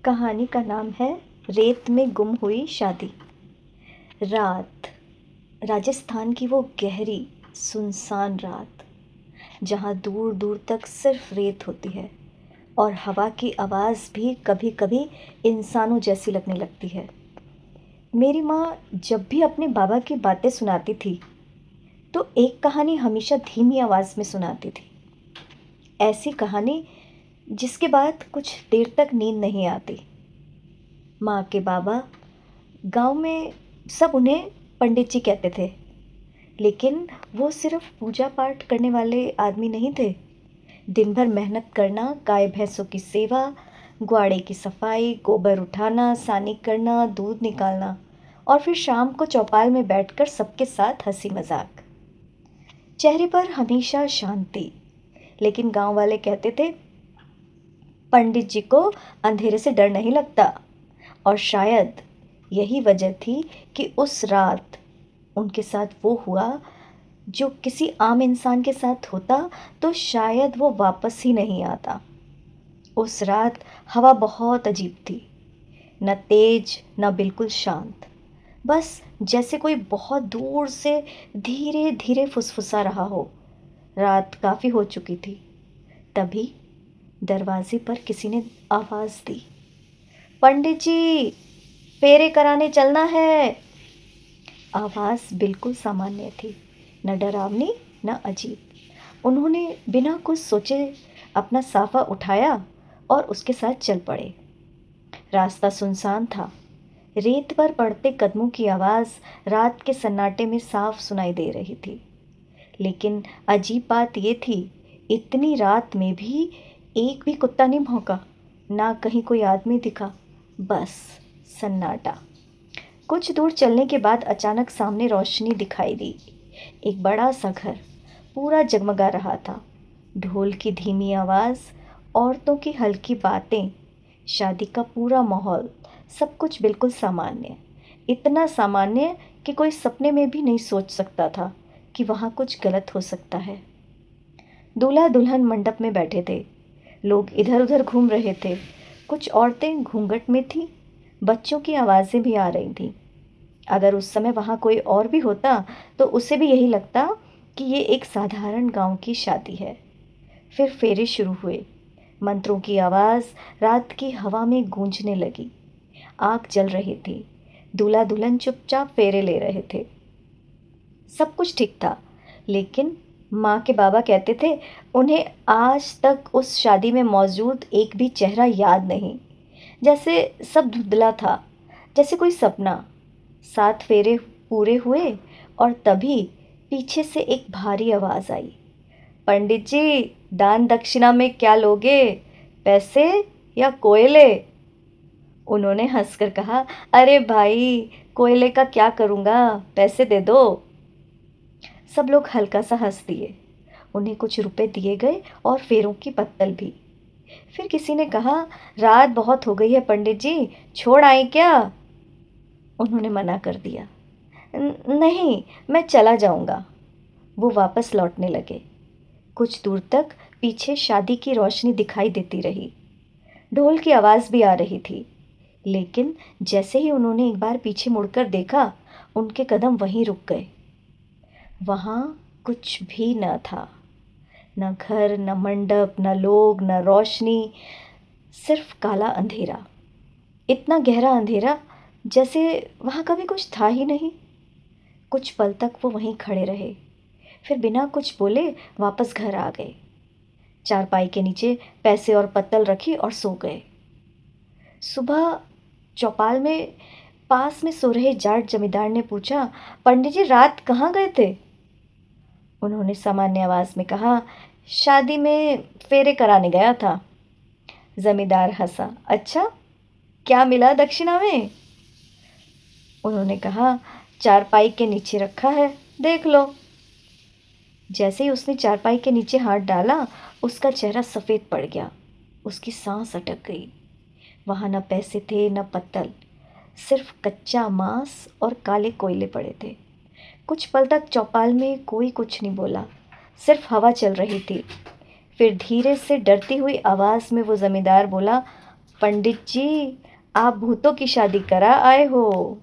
कहानी का नाम है रेत में गुम हुई शादी। रात, राजस्थान की वो गहरी सुनसान रात जहाँ दूर दूर तक सिर्फ रेत होती है और हवा की आवाज़ भी कभी कभी इंसानों जैसी लगने लगती है। मेरी माँ जब भी अपने बाबा की बातें सुनाती थी तो एक कहानी हमेशा धीमी आवाज़ में सुनाती थी। ऐसी कहानी जिसके बाद कुछ देर तक नींद नहीं आती। माँ के बाबा गांव में सब उन्हें पंडित जी कहते थे, लेकिन वो सिर्फ पूजा पाठ करने वाले आदमी नहीं थे। दिन भर मेहनत करना, गाय भैंसों की सेवा, ग्वाड़े की सफाई, गोबर उठाना, सानी करना, दूध निकालना और फिर शाम को चौपाल में बैठकर सबके साथ हंसी मजाक। चेहरे पर हमेशा शांति, लेकिन गांव वाले कहते थे पंडित जी को अंधेरे से डर नहीं लगता। और शायद यही वजह थी कि उस रात उनके साथ वो हुआ जो किसी आम इंसान के साथ होता तो शायद वो वापस ही नहीं आता। उस रात हवा बहुत अजीब थी, न तेज न बिल्कुल शांत, बस जैसे कोई बहुत दूर से धीरे धीरे फुसफुसा रहा हो। रात काफ़ी हो चुकी थी। तभी दरवाजे पर किसी ने आवाज़ दी, पंडित जी, फेरे कराने चलना है। आवाज़ बिल्कुल सामान्य थी, न डरावनी न अजीब। उन्होंने बिना कुछ सोचे अपना साफा उठाया और उसके साथ चल पड़े। रास्ता सुनसान था। रेत पर पड़ते कदमों की आवाज़ रात के सन्नाटे में साफ सुनाई दे रही थी। लेकिन अजीब बात यह थी, इतनी रात में भी एक भी कुत्ता नहीं भौंका, ना कहीं कोई आदमी दिखा, बस सन्नाटा। कुछ दूर चलने के बाद अचानक सामने रोशनी दिखाई दी। एक बड़ा सा घर पूरा जगमगा रहा था। ढोल की धीमी आवाज़, औरतों की हल्की बातें, शादी का पूरा माहौल, सब कुछ बिल्कुल सामान्य। इतना सामान्य कि कोई सपने में भी नहीं सोच सकता था कि वहाँ कुछ गलत हो सकता है। दूल्हा दुल्हन मंडप में बैठे थे। लोग इधर उधर घूम रहे थे। कुछ औरतें घूंघट में थीं। बच्चों की आवाज़ें भी आ रही थीं। अगर उस समय वहाँ कोई और भी होता तो उसे भी यही लगता कि ये एक साधारण गांव की शादी है। फिर फेरे शुरू हुए। मंत्रों की आवाज़ रात की हवा में गूंजने लगी। आग जल रही थी। दूल्हा दुल्हन चुपचाप फेरे ले रहे थे। सब कुछ ठीक था, लेकिन माँ के बाबा कहते थे उन्हें आज तक उस शादी में मौजूद एक भी चेहरा याद नहीं। जैसे सब धुंधला था, जैसे कोई सपना। 7 फेरे पूरे हुए और तभी पीछे से एक भारी आवाज़ आई, पंडित जी, दान दक्षिणा में क्या लोगे, पैसे या कोयले? उन्होंने हंसकर कहा, अरे भाई, कोयले का क्या करूँगा, पैसे दे दो। सब लोग हल्का सा हंस दिए। उन्हें कुछ रुपए दिए गए और फेरों की पत्तल भी। फिर किसी ने कहा, रात बहुत हो गई है पंडित जी, छोड़ आए क्या? उन्होंने मना कर दिया, नहीं, मैं चला जाऊंगा। वो वापस लौटने लगे। कुछ दूर तक पीछे शादी की रोशनी दिखाई देती रही। ढोल की आवाज़ भी आ रही थी, लेकिन जैसे ही उन्होंने एक बार पीछे मुड़कर देखा, उनके कदम वहीं रुक गए। वहाँ कुछ भी न था, न घर, न मंडप, न लोग, न रोशनी, सिर्फ काला अंधेरा। इतना गहरा अंधेरा जैसे वहाँ कभी कुछ था ही नहीं। कुछ पल तक वो वहीं खड़े रहे, फिर बिना कुछ बोले वापस घर आ गए। चारपाई के नीचे पैसे और पत्तल रखी और सो गए। सुबह चौपाल में पास में सो रहे जाट जमींदार ने पूछा, पंडित जी, रात कहाँ गए थे? उन्होंने सामान्य आवाज़ में कहा, शादी में फेरे कराने गया था। जमींदार हंसा, अच्छा, क्या मिला दक्षिणा में? उन्होंने कहा, चारपाई के नीचे रखा है, देख लो। जैसे ही उसने चारपाई के नीचे हाथ डाला, उसका चेहरा सफ़ेद पड़ गया। उसकी सांस अटक गई। वहाँ न पैसे थे न पत्तल, सिर्फ कच्चा मांस और काले कोयले पड़े थे। कुछ पल तक चौपाल में कोई कुछ नहीं बोला, सिर्फ हवा चल रही थी। फिर धीरे से डरती हुई आवाज़ में वो ज़मींदार बोला, पंडित जी, आप भूतों की शादी करा आए हो।